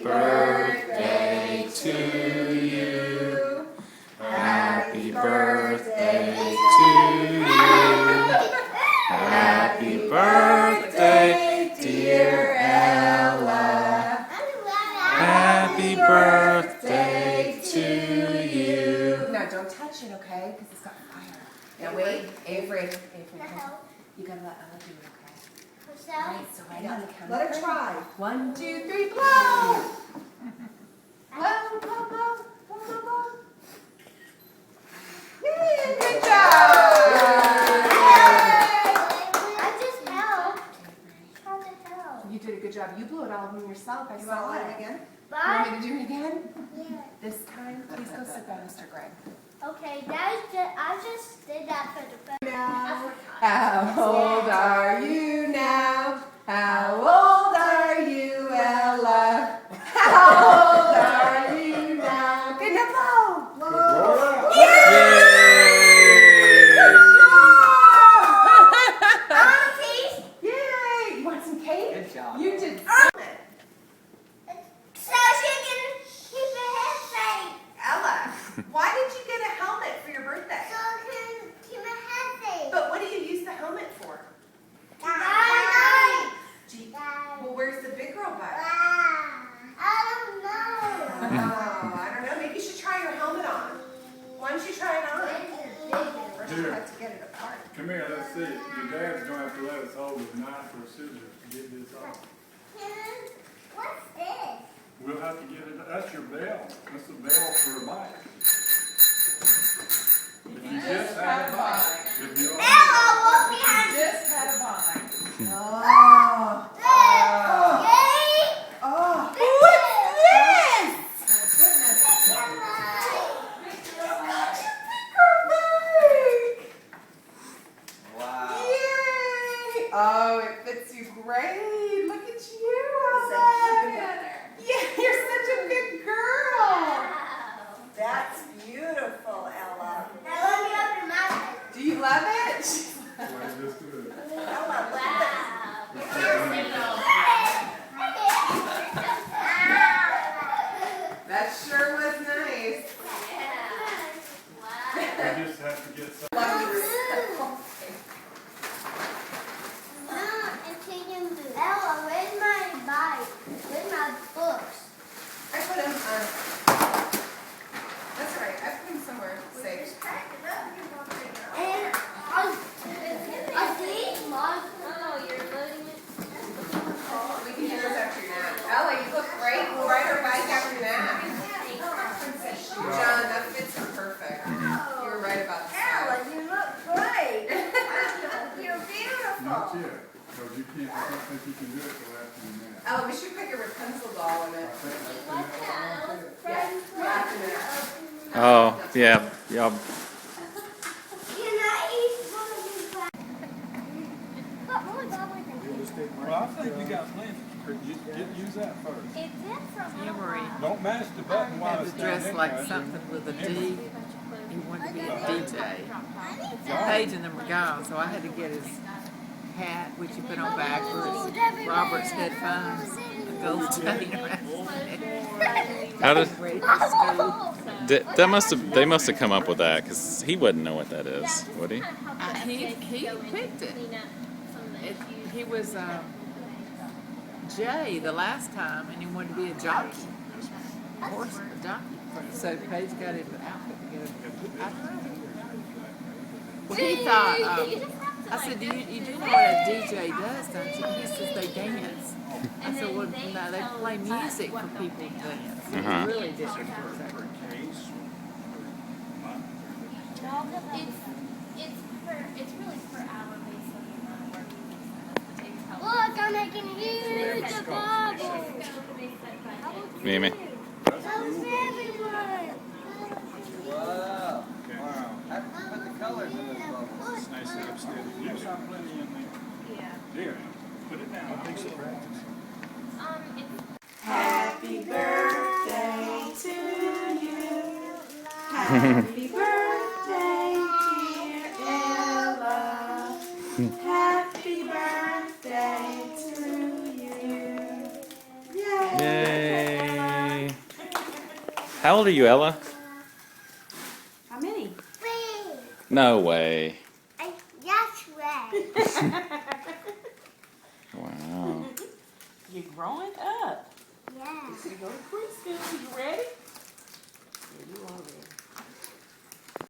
birthday to you. Happy birthday to you. Happy birthday, dear Ella. Happy birthday to you. Now don't touch it, okay? Because it's got fire. Now wait, Avery, you gotta let Ella do it, okay? Right, so right on the counter. Let her try. 1, 2, 3, blow! Blow, blow, blow, blow, blow, blow. Yay, good job! I just helped. How the hell? You did a good job. You blew it all of them yourself. I You saw want to it. let it again? You Bye. want me to do it again? Yeah. This time, please go sit down, Mr. Greg. Okay, I just did that for the first Now, how old are you now? How old are you, Ella? How old are you now? Good, now blow! Blow! Yay! Yay! You want some cake? Good job. You did. so she can keep her head safe. Ella, why did you get a helmet for your birthday? So I can keep my head safe. But what do you use the helmet for? Bye. Gee, well, where's the big girl button? I don't know. Oh, I don't know. Maybe you should try your helmet on. Why don't you try it on? First, you have to get it apart. Come here, let's see. Your dad's gonna have to let us hold a knife or scissors to get this off. What's this? We'll have to get it, that's your bell. That's the bell for a bike. If you just had a bike, if you Ella, walk behind. Just had a vine. Oh. Yay! Oh. What's this? Wow. Yay! Oh, it fits you great. Look at you, Is Ella. that Yeah, you're such a good girl. That's beautiful, Ella. Now let me open my mouth. Do you love it? Well, just do it. Ella, look at That sure was nice. We just have to get some. Ella, where's my bike? Where's my books? I put him on. That's all right. I put him somewhere safe. And are these lost? Oh, you're loading it. We can do those after your nap. Ella, you look great. We'll ride our bike after nap. John, that fits her perfect. You were right about that. Ella, you look great. You're Not beautiful. yet, because you can't, I don't think you can do it till after the nap. Ella, we should put your Rapunzel doll in it. What's that? Yeah, after nap. Oh, yeah. Yeah. Can I eat one of these back? But more bubbly than Well, I think we got plenty. Use that first. Is this from Emery Don't mash the button while had it's to dress down like there. something with a D. He wanted to be a DJ. Paige and them were gone, so I had to get his hat, which he put on backwards, Robert's headphones, a gold chain around his neck. How did Ready for school. they must have come up with that because he wouldn't know what that is, would he? He picked it. He was Jay the last time, and he wanted to be a jockey, a horse, a jockey. So Paige got his outfit together. Well, he thought. I said, you do know what a DJ does, don't you? He says they dance. I said, well, no, they play music for people to dance. Uh-huh. It's really different. It's really per hour based on the amount of work you do. Look, I'm making a huge bubble. Mimi. That was everyone. Wow. Wow. Put the colors in this bubble. It's nice and upstairs. You got plenty in there. Yeah. Here, put it down. I think so. Practice. It's Happy birthday to you. Happy birthday, dear Ella. Happy birthday to you. Yay. Yay. How old are you, Ella? How many? Three. No way. Yes, way. Wow. You're growing up. Yeah. You go to preschool. You ready? Yeah, you are ready.